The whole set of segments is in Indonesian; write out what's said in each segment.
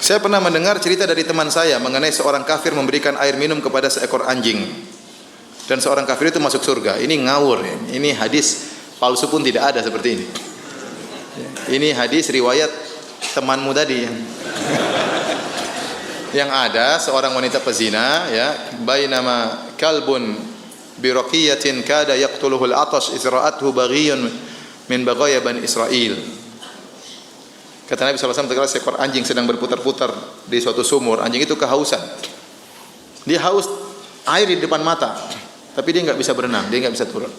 Saya pernah mendengar cerita dari teman saya mengenai seorang kafir memberikan air minum kepada seekor anjing. Dan seorang kafir itu masuk surga. Ini ngawur ya. Ini hadis palsu pun tidak ada seperti ini. Ini hadis riwayat temanmu tadi. Yang ada seorang wanita pezina ya, bainama kalbun biraqiyatin kada yaqtuluhu al-atash izra'athu baghiyun min baghaya bani Israil. Kata Nabi SAW, terkala seekor anjing sedang berputar-putar di suatu sumur. Anjing itu kehausan. Dia haus air di depan mata, tapi dia enggak bisa berenang, dia enggak bisa turun.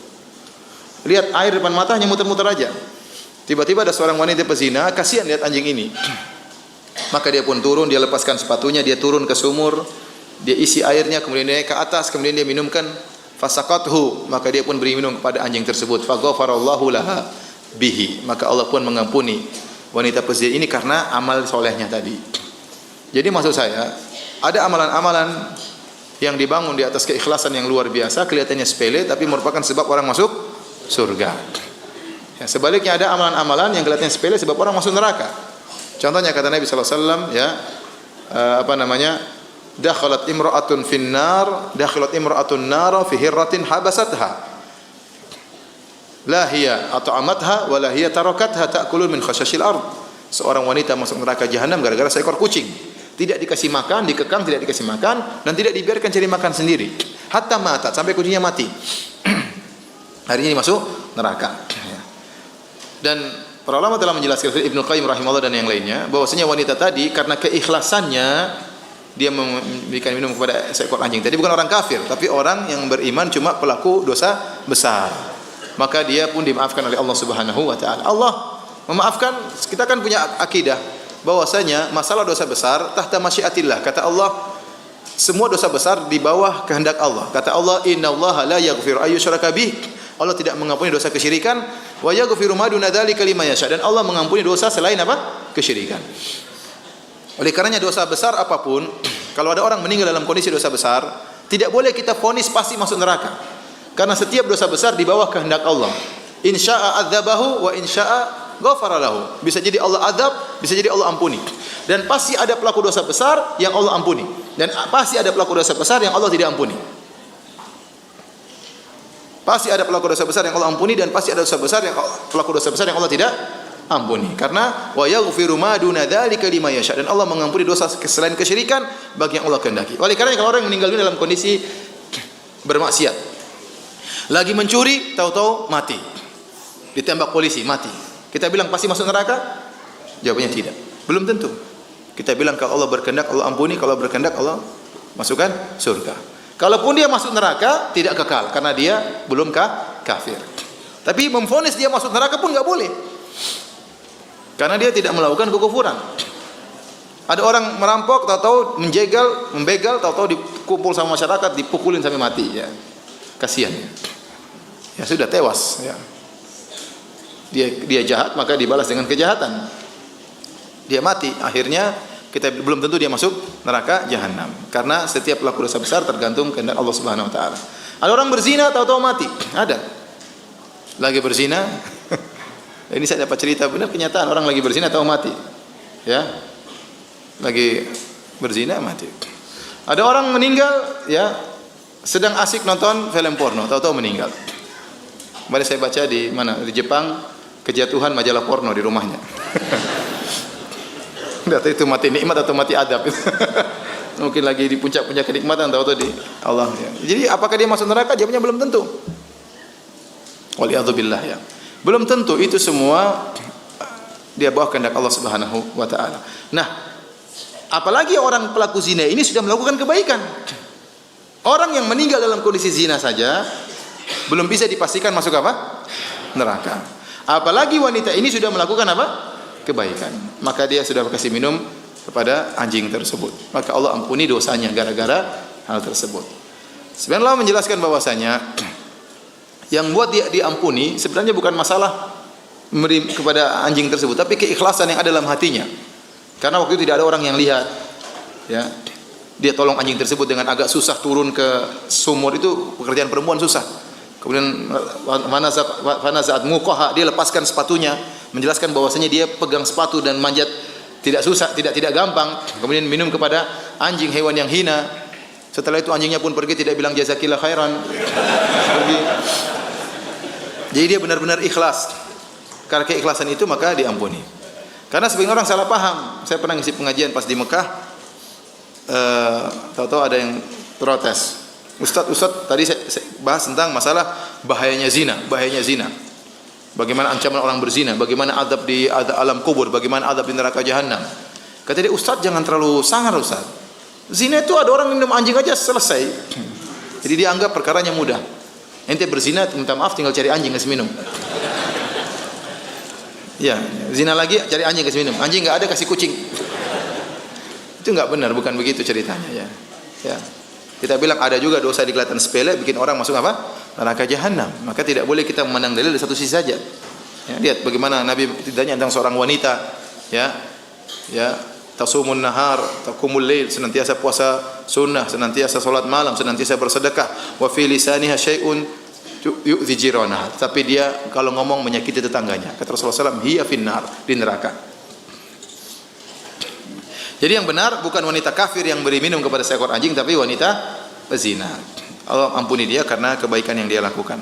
Lihat air di depan mata hanya muter-muter aja. Tiba-tiba ada seorang wanita pezina, kasihan lihat anjing ini. Maka dia pun turun, dia lepaskan sepatunya, dia turun ke sumur, dia isi airnya, kemudian dia naik ke atas, kemudian dia minumkan. Fasaqathu, maka dia pun beri minum kepada anjing tersebut. Faghafarallahu laha bihi, maka Allah pun mengampuni wanita pezina ini karena amal solehnya tadi. Jadi maksud saya, ada amalan-amalan yang dibangun di atas keikhlasan yang luar biasa, kelihatannya sepele tapi merupakan sebab orang masuk surga. Ya, sebaliknya ada amalan-amalan yang kelihatannya sepele sebab orang masuk neraka. Contohnya kata Nabi sallallahu alaihi wasallam ya, dakhalat imra'atun finnar, dakhalat imra'atun nara fi hirratin habasatha. La hiya at'amatha wa la hiya tarakatha ta'kulu min khashashil ard. Seorang wanita masuk neraka jahanam gara-gara seekor kucing. Tidak dikasih makan, dikekang tidak dikasih makan dan tidak dibiarkan cari makan sendiri. Hatta mata, sampai kucingnya mati. Hari ini masuk neraka. Dan para ulama telah menjelaskan, Ibnu Qayyim rahimahullah dan yang lainnya, bahwasanya wanita tadi karena keikhlasannya dia memberikan minum kepada seekor anjing. Tadi bukan orang kafir, tapi orang yang beriman cuma pelaku dosa besar. Maka dia pun dimaafkan oleh Allah Subhanahu wa taala. Allah memaafkan. Kita kan punya akidah bahwasanya masalah dosa besar tahta masyiatillah. Kata Allah, semua dosa besar di bawah kehendak Allah. Kata Allah, innallaha la yaghfiru ayyushraka bih. Allah tidak mengampuni dosa kesyirikan, wa yaghfiru ma duna dzalika liman yasha. Dan Allah mengampuni dosa selain apa? Kesyirikan. Oleh karenanya dosa besar apapun, kalau ada orang meninggal dalam kondisi dosa besar, tidak boleh kita vonis pasti masuk neraka. Karena setiap dosa besar di bawah kehendak Allah. Insya'a adzabahu wa insya'a ghafara lahu. Bisa jadi Allah azab, bisa jadi Allah ampuni. Dan pasti ada pelaku dosa besar yang Allah ampuni. Dan pasti ada pelaku dosa besar yang Allah tidak ampuni. Pasti ada pelaku dosa besar yang Allah ampuni dan pasti ada dosa besar yang pelaku dosa besar yang Allah tidak ampuni. Karena wa yaghfiru ma duna dzalika liman yasha. Dan Allah mengampuni dosa selain kesyirikan bagi yang Allah kehendaki. Oleh karena kalau orang yang meninggal dunia dalam kondisi bermaksiat, lagi mencuri, tahu-tahu mati. Ditembak polisi, mati. Kita bilang pasti masuk neraka? Jawabannya tidak. Belum tentu. Kita bilang kalau Allah berkehendak Allah ampuni, kalau berkehendak Allah masukkan surga. Kalaupun dia masuk neraka tidak kekal karena dia belum kafir. Tapi memvonis dia masuk neraka pun enggak boleh. Karena dia tidak melakukan kekufuran. Ada orang merampok, tahu-tahu membegal, tahu-tahu dikumpul sama masyarakat, dipukulin sampai mati ya. Kasihan. Ya sudah tewas ya. Dia jahat maka dibalas dengan kejahatan. Dia mati, akhirnya kita belum tentu dia masuk neraka jahanam. Karena setiap pelaku dosa besar tergantung kehendak Allah Subhanahu wa taala. Ada orang berzina tahu-tahu mati. Ada. Lagi berzina. Ini saya dapat cerita benar kenyataan orang lagi berzina tahu mati. Ya. Lagi berzina mati. Ada orang meninggal ya sedang asik nonton film porno, tahu-tahu meninggal. Kemarin saya baca di mana? Di Jepang, kejatuhan majalah porno di rumahnya. Enggak tahu itu mati nikmat atau mati adab. Mungkin lagi di puncak-puncak kenikmatan, tahu-tahu di Allah ya. Jadi apakah dia masuk neraka? Jawabnya belum tentu. Waliyadzubillah ya. Belum tentu, itu semua dia bawa kehendak Allah Subhanahu wa taala. Nah, apalagi orang pelaku zina ini sudah melakukan kebaikan. Orang yang meninggal dalam kondisi zina saja belum bisa dipastikan masuk apa? Neraka. Apalagi wanita ini sudah melakukan apa? Kebaikan. Maka dia sudah kasih minum kepada anjing tersebut. Maka Allah ampuni dosanya gara-gara hal tersebut. Sebenarnya Allah menjelaskan bahwasanya yang buat dia diampuni sebenarnya bukan masalah memberi kepada anjing tersebut, tapi keikhlasan yang ada dalam hatinya. Karena waktu itu tidak ada orang yang lihat. Ya. Dia tolong anjing tersebut dengan agak susah turun ke sumur, itu pekerjaan perempuan susah. Kemudian mana saat muqaha dia lepaskan sepatunya, menjelaskan bahwasanya dia pegang sepatu dan manjat tidak susah, tidak gampang. Kemudian minum kepada anjing, hewan yang hina. Setelah itu anjingnya pun pergi, tidak bilang jazakillah khairan. Pergi. Jadi dia benar-benar ikhlas. Karena keikhlasan itu maka diampuni. Karena sebagian orang salah paham. Saya pernah ngisi pengajian pas di Mekah. Tahu-tahu ada yang protes. Ustaz, tadi saya bahas tentang masalah bahayanya zina. Bagaimana ancaman orang berzina, bagaimana adab di alam kubur, bagaimana adab di neraka jahanam. Kata dia, Ustaz jangan terlalu sangar Ustaz. Zina itu ada orang minum anjing aja selesai. Jadi dia anggap perkaranya mudah. Ente berzina, minta maaf tinggal cari anjing kasih minum. Ya, zina lagi cari anjing kasih minum. Anjing enggak ada kasih kucing. Itu enggak benar, bukan begitu ceritanya ya. Ya. Kita bilang ada juga dosa di kelihatan sepele bikin orang masuk apa? Neraka jahanam. Maka tidak boleh kita memandang dalil dari satu sisi saja. Ya, lihat bagaimana Nabi ditanya tentang seorang wanita, ya. Ya, tasumun nahar, taqumul lail, senantiasa puasa sunnah, senantiasa salat malam, senantiasa bersedekah, wa fi lisaniha syai'un yu'dhi jiranaha. Tapi dia kalau ngomong menyakiti tetangganya. Kata Rasulullah SAW, hiya finnar, di neraka. Jadi yang benar bukan wanita kafir yang beri minum kepada seekor anjing, tapi wanita pezina. Allah ampuni dia karena kebaikan yang dia lakukan.